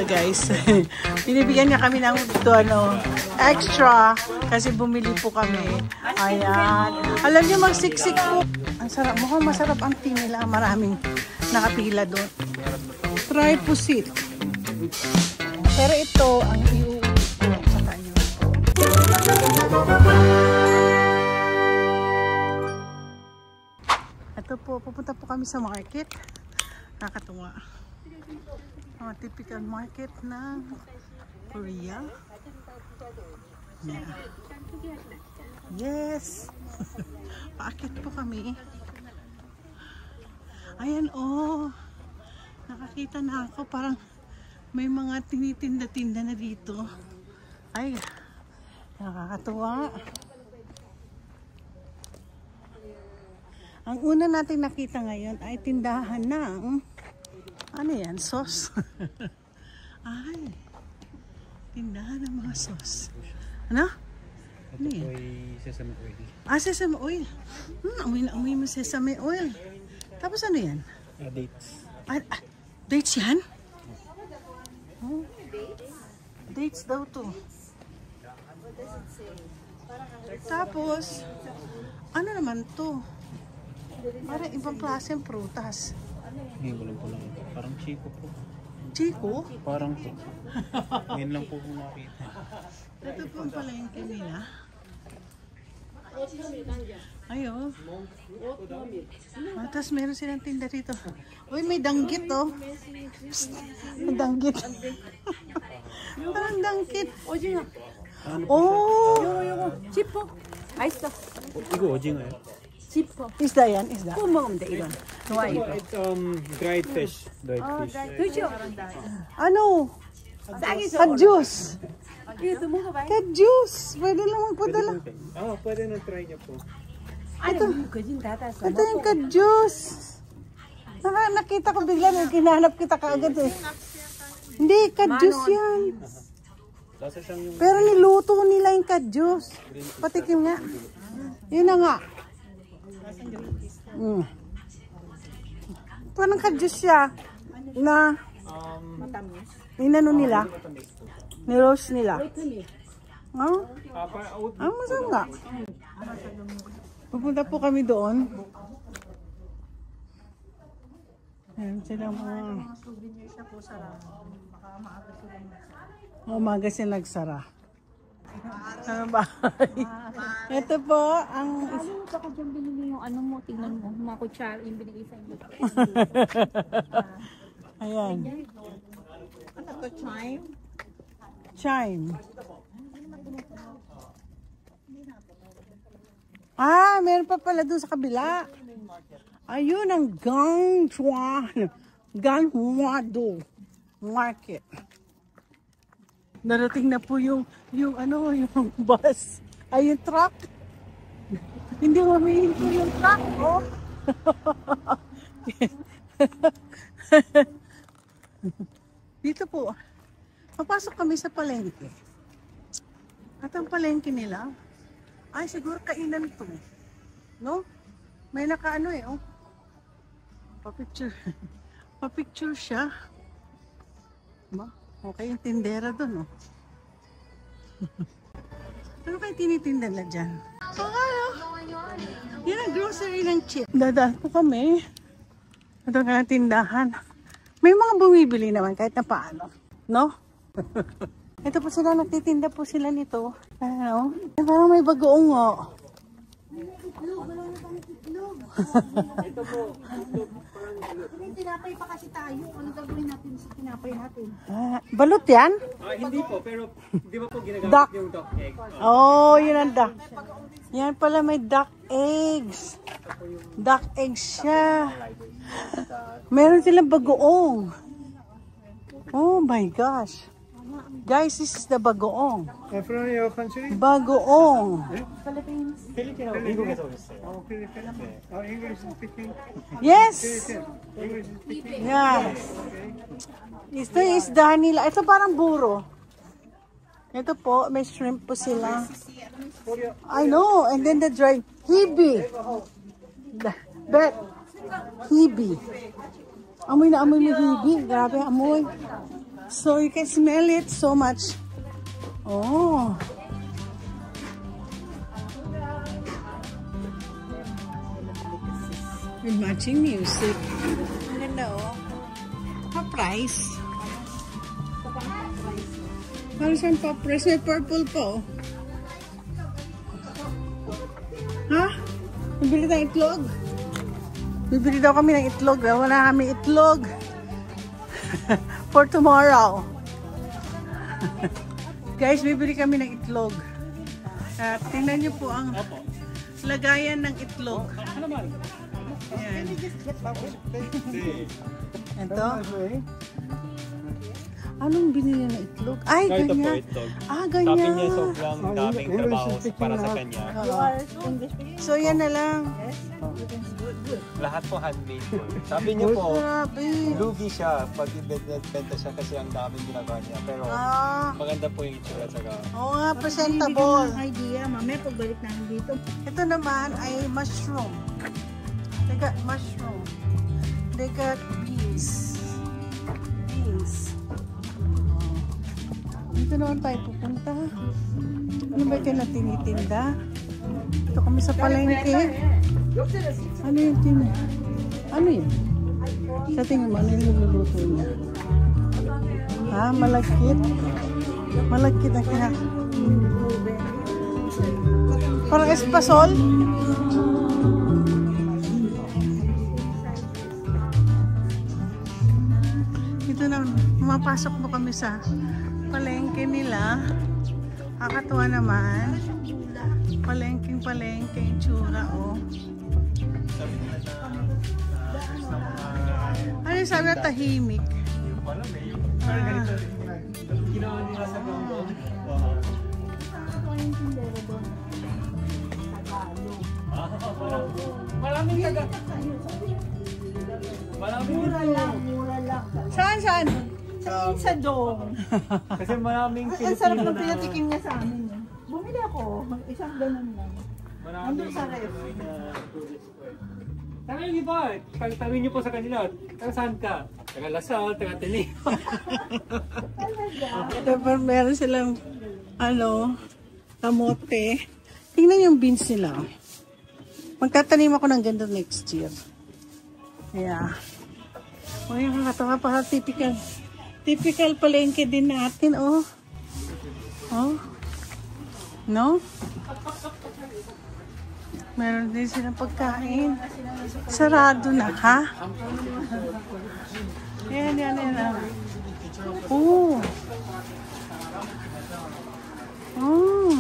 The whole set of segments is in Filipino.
Guys, binibigyan niya kami ng extra kasi bumili po kami. Ayan. Alam niyo, magsiksik po. Ang sarap. Mukhang masarap ang tea nila. Maraming nakapila doon. Try pusit. Pero ito ang iuulit ko sa kanya. Ito po, pupunta po kami sa market. Nakakatuwa. Mga typical market ng Korea. Yeah. Yes! Paakit po kami. Ayan, oh! Nakakita na ako. Parang may mga tinitinda-tinda na dito. Ay, nakakatuwa. Ang una natin nakita ngayon ay tindahan ng ano yan? Sauce? Ay, tindahan ng mga sauce. Ano? Ano yan? Ito ay sesame oil. Ah, sesame oil. Amoy na amoy mo sesame oil. Tapos ano yan? Dates. Dates yan? Oh. Dates daw to. Tapos, ano naman to? Parang ibang klaseng prutas. Ngayon ko lang po lang ito. Parang Chico po. Chico? Parang po. Ngayon lang po kung makita. Ito po pala yung kanina. Ayo. Tapos meron silang tinda dito. Uy, may danggit oh. Psst, may danggit. Parang danggit. Oh! 지퍼 맛있어. 이거 오징어요? 지퍼. Isda yan, isda. 구워 먹으면 돼 이건. 좋아 이거. It's dried fish. Dried fish. 그죠? Ano? 싸게 줘. Ka-juice. 이것도 먹어봐요. Ka-juice. Pwede lang magpadala. Pwede na try niyo po. 아니 거진 닫았어. Ito yung ka-juice. Nakita ko bigla nung kinahanap kita kaagad eh. Hindi, ka-juice yan. Pero niluto nila yung ka-juice. Patikim nga. Yun na nga. Parang ka-juice siya na inano nila. Niroast nila. Masarap nga. Pupunta po kami doon. Ayan sila mga souvenir siya po sarap. Baka maaga sila nagsara. Umaga sila nagsara. Ano ba? Ito po ang... Alam mo baka dyan binili yung ano mo, tingnan mo, mga kutsara yung binigay sa inyo. Ayan. Ano to, chime? Chime. Ah, meron pa pala doon sa kabila. Ayun ang Ganghwado Market. Narating na po yung bus. Ay, yung truck. Hindi humihinto yung truck, oh. Dito po, papasok kami sa palengke. At ang palengke nila, ay siguro kainan to. No? May nakaano eh, oh. Pa-picture. Pa-picture siya. Diba? Okay yung tindera doon, oh. Ano kayo tinitinda na dyan? Oh, yan ang grocery ng chip. Dadaan po kami. Ito ka ng tindahan. May mga bumibili naman kahit na paano. No? Ito po sila, nagtitinda po sila nito. Ano? Parang may bagoong, oh. Ito po. Tinapay pa kasi tayo. Ano gagawin natin sa tinapay natin? Balot yan? Hindi po, pero di ba po ginagamit Duck. yung duck egg? Oh, yun ang duck. Yan pala may duck eggs. Duck eggs siya. Meron silang bagoong. Oh my gosh. Guys, this is the bagoong. From your country? Bagoong. Filipino. 미국에서 오셨어요. English speaking. Yes. English speaking. Yes. Ito yung isda nila. Ito parang buro. Ito po, may shrimp po sila. I know. And then the dry hibi. Hibi. Amoy na amoy ng hibi. Grabe amoy. So you can smell it so much. Oh. With matching music. Ang ganda oh. Pa-price. Parang siyang pa-price. May purple po. Ha? Bibili tayong itlog? Bibili daw kami ng itlog. Wala kami itlog. For tomorrow. Guys, bibili kami ng itlog. At tingnan niyo po ang lagayan ng itlog. Ayan. Ito. Anong binili na itlog? Ay, Ito po ganyan. itlog. Ah, Sabi niya ganyan. sobrang daming trabaho para sa kanya. So, yan na lang. Lahat po handmade po. Sabi niya po, Grabe. lugi siya pag ibenta siya kasi ang daming ginagawa niya. Pero maganda po yung itsura saka. Oo nga, presentable. idea, mamaya pagbalik namin dito. Ito naman ay mushroom. They got mushroom. They got beans. Beans. Dito naman tayo pupunta. Ano ba ito na tinitinda? Ito kami sa palengke. Ano yung ano yun? Sa tingin mo, ano yung niluluto niya? Ah, malagkit. Malagkit na kina. Parang espasol. Dito na, mapasok mo kami sa palengke nila. Kakatuwa naman. Palengking yung tsura, oh. Ano yung sabi na tahimik? Ginawa nila sa gawin. Maraming taga. Mura lang. Saan? Sa dong. Kasi maraming Ang sarap ng pinatikim niya sa amin. Bumili ako. Isang ganun lang. Andun sa ref. Sabi yung iba, pagtawin niyo po sa kanila, taga saan ka? Taga Lasal, taga Tini. Dapat meron silang kamote. Tingnan yung beans nila. Magtatanim ako ng ganda next year. Yeah. O yung kakatawa pa, typical palengke din natin, oh. Oh. No? Meron din silang pagkain. Sarado na, ha? Yan. Oh. Oh.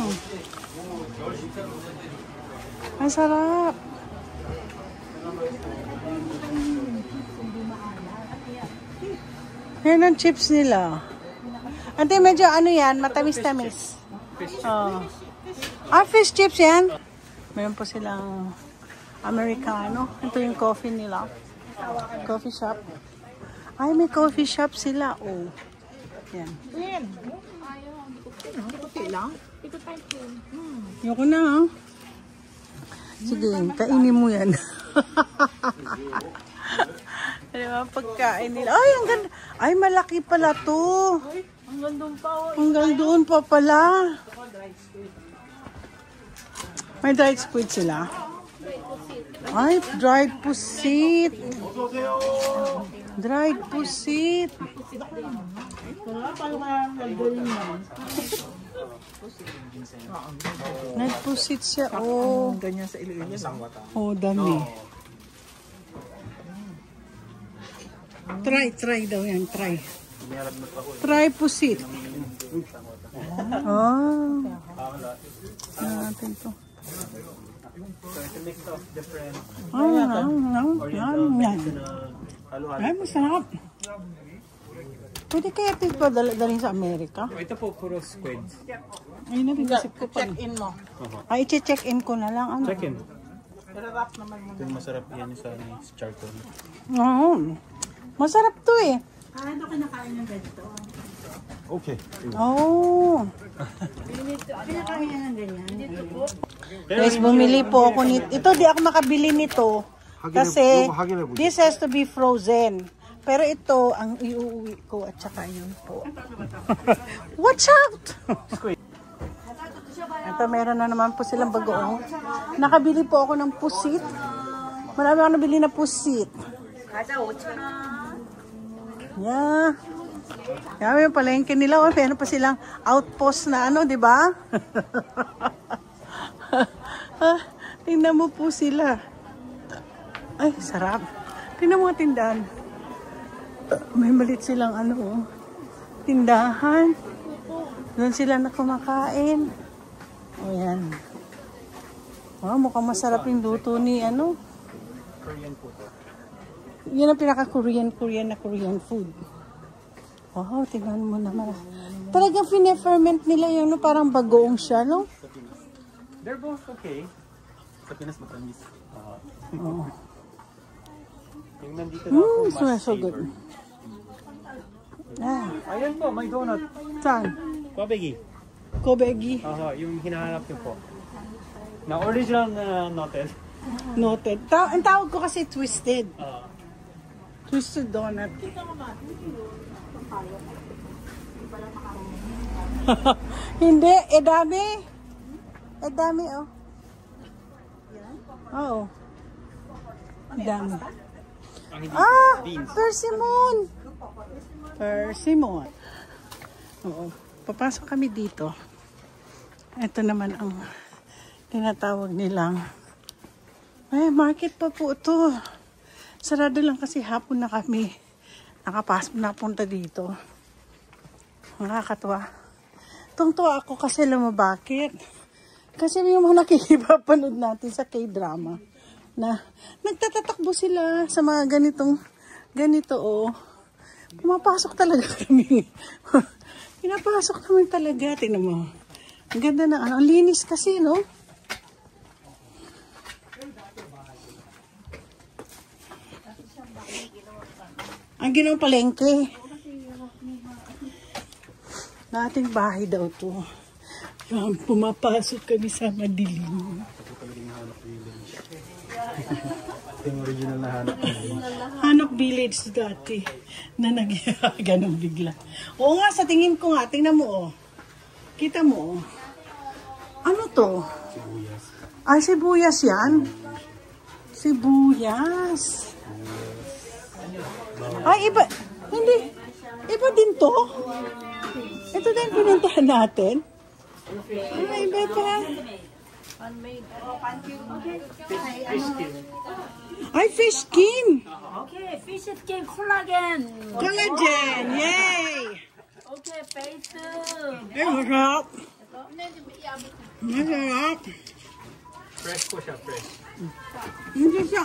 Ang sarap. Yan ang chips nila. Ante, medyo yan, matamis-tamis. Oh. Fish chips yan. Meron po silang Americano. Ito yung coffee nila. Coffee shop. Ay, may coffee shop sila. Oh. Yan. Okay lang. Yoko na, ha? Sige, kainin mo yan. Ano ba pagkain nila? Ay, ang ganda. Ay, malaki pala to. Hanggang doon pa. Hanggang doon pa pala. May dried squid sila. Ay, dried pusit. Dried pusit. Wala pa yung nagdulin mo. Dried pusit siya. Oh. Ganyan sa Iloilo. Oh, dami. Try daw yan. Try pusit. Oh. Natin to. Ay, masarap. Pwede kaya ito dalhin sa Amerika? Ito po puro squids. Ay, nabinisip ko pa. Check-in mo. Ay, check-in ko na lang. Ano? Check-in. Ito masarap yan sa charcoal. Oo. Masarap to eh. Ano kinakain ng ganito? Okay. Oh. Kinakain niya ng ganyan. Guys, bumili po ako nito. Ito, di ako makabili nito. Kasi, this has to be frozen. Pero ito ang iuuwi ko at saka yun po. Watch out! Ito, meron na naman po silang bagoong. Nakabili po ako ng pusit. Marami ako nabili na pusit. Yeah. Kaya yung palengke nila, oh, meron pa silang outpost na ano, di ba? Tingnan mo po sila. Ay, sarap. Tingnan mo ang tindahan. May malit silang ano, oh, tindahan. Doon sila na kumakain. Ayan. Oh, mukhang masarap yung luto ni ano. Korean po to. Yan ang pinaka-Korean na Korean food. Wow, tingnan mo naman. Talagang fine-ferment nila yung no, parang bagoong siya, no? They're both okay. Sa Pinas matamis. Oh. Yung nandito na ako, mas So good. flavor. Ah, Ayan po, may donut. saan? Kwabegi. Kobegi. Yung hinahanap niyo po. Na original na noted. Noted. Ang tawag ko kasi twisted. Twisted donut. Hindi, edami. Edami, oh. Oo. Edami. Persimmon. Persimmon. Oo. Papasok kami dito. Ito naman ang tinatawag nilang market pa po ito. Sarado lang kasi hapon na kami nakapasok na punta dito. Nakakatuwa. Tungtuwa ako kasi bakit? Kasi yung mga nakikipapanood natin sa K-drama na nagtatatakbo sila sa mga ganito oh. Pumapasok talaga kami. Pinapasok kami talaga. Tingnan mo. Ang ganda na ano. Ang linis kasi, no? Ang ginawang palengke. Nating bahay daw to. Yan, pumapasok kami sa madilim. Yung original na hanap. Hanok Village dati. Na ganun bigla. Oo nga, sa tingin ko nga. Tingnan mo, oh. Kita mo, oh. Ano to? Sibuyas. Ay, sibuyas yan. Sibuyas. Ay, iba. Hindi. Iba din to. Ito din pinuntahan natin. Ay, iba pa. Ay, fish skin. Okay, fish skin collagen. Collagen. Yay. Okay, face. Ay, masarap. Masarap. Fresh po siya, fresh. Hindi siya,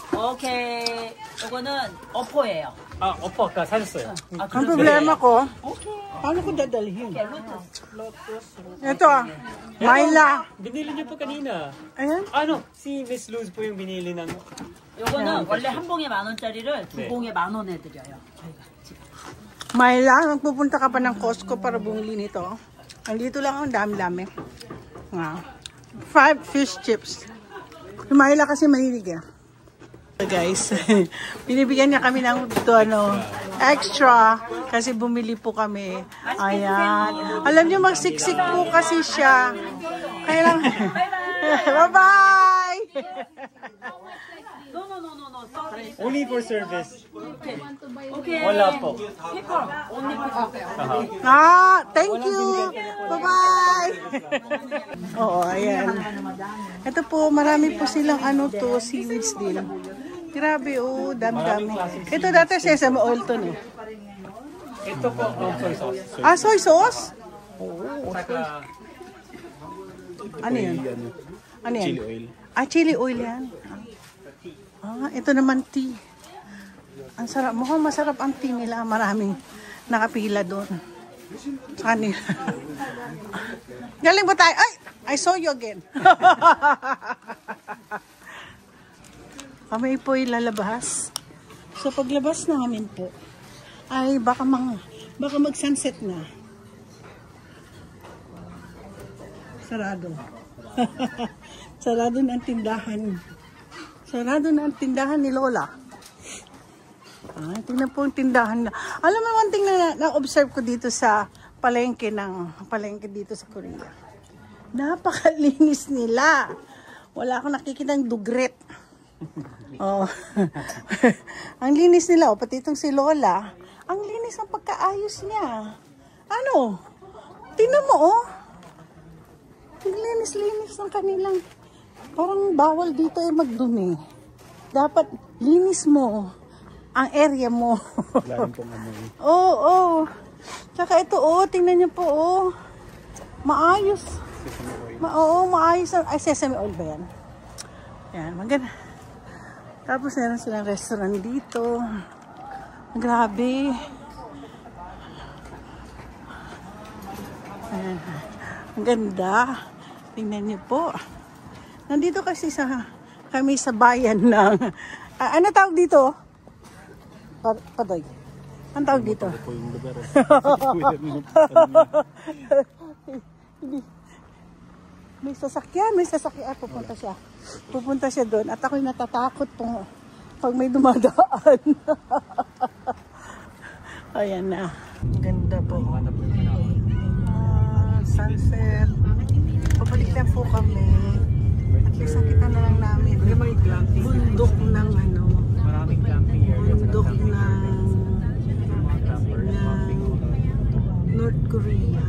Okay, 이거는 어포예요. Opo, sa셨어요. Ang problema ko, paano ko dadalhin? Ito, Myla. Binili niyo po kanina. Ayan. Ano? Si Miss Luz po yung binili ng... 이거는 원래 한 봉에 10,000원짜리를 두 봉에 10,000원에 드려요. 저희가 지금. Myla, magpupunta ka pa ng Costco para bumili nito. Andito lang ang dami-dami. 5 fish chips. Si Myla kasi mahilig eh. Guys, binibigyan niya kami ng extra kasi bumili po kami. Ayan. Alam niyo, magsiksik po kasi siya. Kaya lang. Bye-bye! No, sorry. Only for service. Okay. Wala po. People, only people. Thank you! Bye-bye! Oo, ayan. Ito po, marami po silang seaweeds din. Grabe, dami-dami. Ito dati sesame oil to, no? Ito po, soy sauce. Soy sauce? Saka, Ano yan? Ano yan? Chili oil. Chili oil yan. Ito naman tea. Ang sarap. Mukhang masarap ang tea nila. Maraming nakapila doon. Sa kanila. Galing ba tayo? Ay! I saw you again. Kami po lalabas. So paglabas namin po, ay baka mag-sunset na. Sarado. Sarado na ang tindahan. Sarado na ang tindahan ni Lola. Ay, tingnan po yung tindahan na. Alam mo, one thing na observe ko dito sa palengke dito sa Korea. Napakalinis nila. Wala akong nakikitang dugret. Oh. Ang linis nila, pati itong si Lola. Ang linis ang pagkaayos niya. Ano? Tingnan mo, oh. Linis-linis ng kanilang. Parang bawal dito magdumi. Dapat linis mo ang area mo. Lalo pong amoy. Oo. Tsaka ito, tingnan niyo po, maayos. Maayos. Ay, sesame oil ba yan? Yan, maganda. Tapos meron silang restaurant dito. Grabe. Ayan. Ang ganda. Tingnan niyo po. Nandito kasi kami sa bayan ng... ano tawag dito? Padoy. Ang tawag dito? Po yung lugar. May sasakyan. Pupunta siya doon. At ako'y natatakot pag may dumadaan. Ayan na. Ang ganda po. Sunset. Pabalik na po kami. At least nakita na lang namin. Bundok ng Maraming camping area. bundok ng North Korea.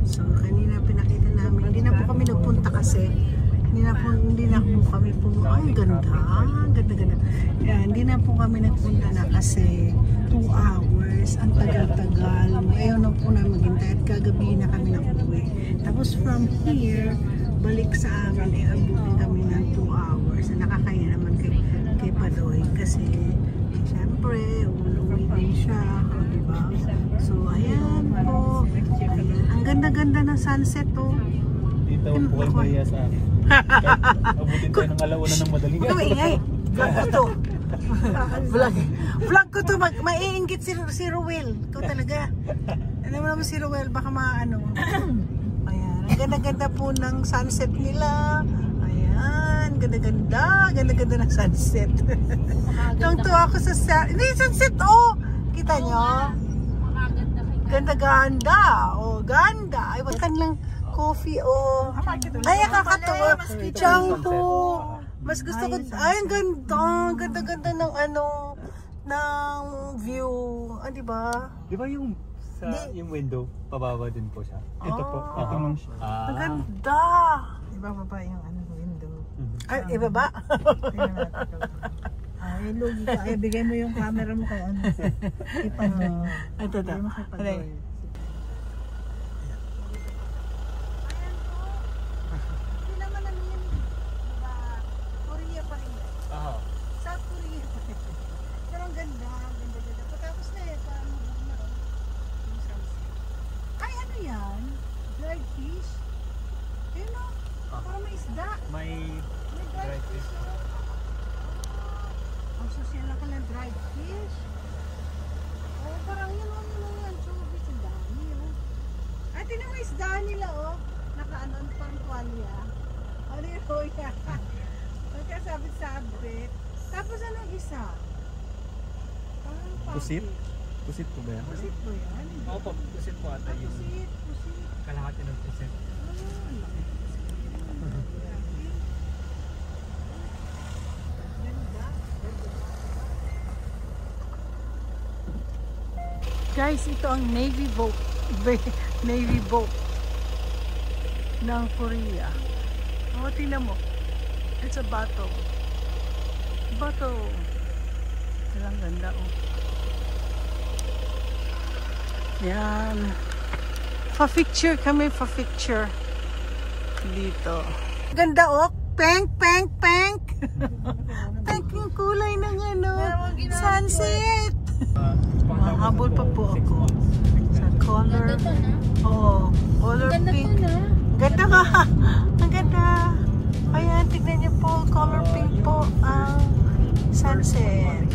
So, kanina pinakita namin. Hindi na po kami nagpunta kasi. Hindi na po kami pumunta. Ay, ganda. Ganda. Yeah, hindi na po kami nagpunta na kasi 2 hours. Ang tagal-tagal. Ayaw na po na maghintay at kagabi na kami nakuwi. Tapos from here, balik sa amin, abutin kami ng 2 hours. Nakakaya naman kay Padoy kasi syempre, umuwi din siya. Diba? So, ayan po. Ayan. Ang ganda-ganda ng sunset, Dito po kayo mahiya sa akin. Abutin tayo ng alauna ng madaling Huwag maingay. Vlog ko to. Vlog ko to. Maiinggit si Ruel. Ikaw talaga. Alam mo naman si Ruel, baka maano. Ayan. Ang ganda-ganda po ng sunset nila. Ayan. Ganda-ganda. Ganda-ganda ng sunset. Tuwang-tuwa ako sa hindi, sunset, kita nyo? Ganda-ganda. Ganda. Ay, wag lang coffee, Ay, kakatawa. Shampoo. Mas gusto ko, ay, ang ganda. Ganda-ganda ng ng view. Di ba? Di ba yung yung window, pababa din po siya? Ito po. Ito lang siya. Ang ganda. Iba ba yung window? Ay, iba ba? Ay, lugi ka. Ay, bigay mo yung camera mo kay Ipan mo. Ito. May dried fish. Ang sosyal ka ng dried fish. Parang yun yan. Chubis, ang dami, Ay, tinan mo isda nila, Naka-ano, parang tuwalya. Ano yun, Magkasabit-sabit. Tapos anong isa? Parang Pusit? Pusit po ba yan? Pusit po yan? Opo, pusit po ata yung Pusit. kalahati ng pusit. Guys, ito ang Navy boat ng Korea. Tingnan mo. It's a bato. Ang ganda, Yan. Pa-picture kami, dito. Ganda, Pink. Pink yung kulay ng sunset. Habol pa po ako sa color. Color pink. Ganda ka. Ang ganda. Ayan, tignan niyo po. Color pink po ang sunset.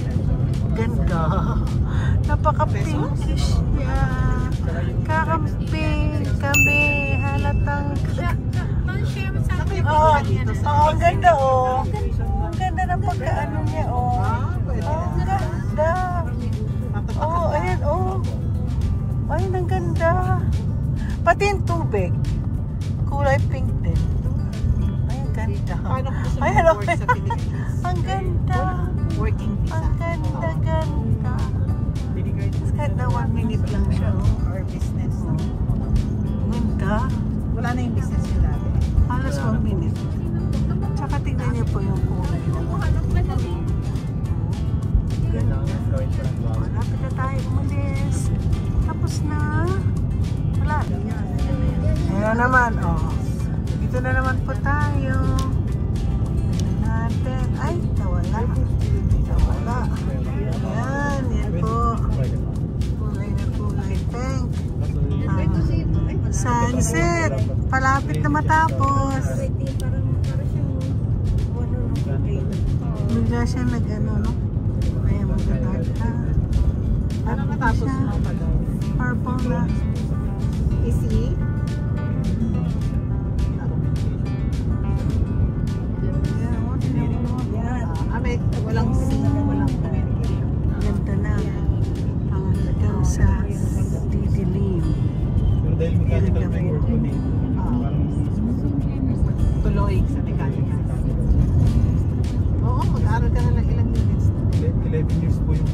Ganda. Napaka-pinkish niya. Kakamping kami. Halatang. Ang ganda, Ang ganda ng pagkaano niya, Ang ganda. Pati yung tubig. Kulay pink din. Ay, ang ganda. Paano kung gusto Ay, mo hello. work sa Pilipinas? Ang ganda. Working visa. Ang ganda, ganda. Tapos kahit na 1 minute lang siya. Oh. Or business. Ganda. Wala na yung business nyo dati. Halos 1 minute. Tsaka tignan niyo po yung kulay. Ganda. Malapit na tayo umalis. Tapos na. Wala. Ayan naman, oh. Dito na naman po tayo. Tignan natin. Ay, nawala. Nawala. Ayan, yan po. Kulay na kulay pink. Sunset. Palapit na matapos. Bigla siya nag-ano, no? Ayan, magdadagda. Ano matapos mo pa daw? Purple na. Easy? Ayan, oh, tingnan mo. Ayan. Walang walang communication. Ganda na. Hanggang sa didilim. Pero dahil mechanical na work ko din, Tuloy sa mechanical. Oo, mag-aaral ka na ng ilang units. 11 years po yung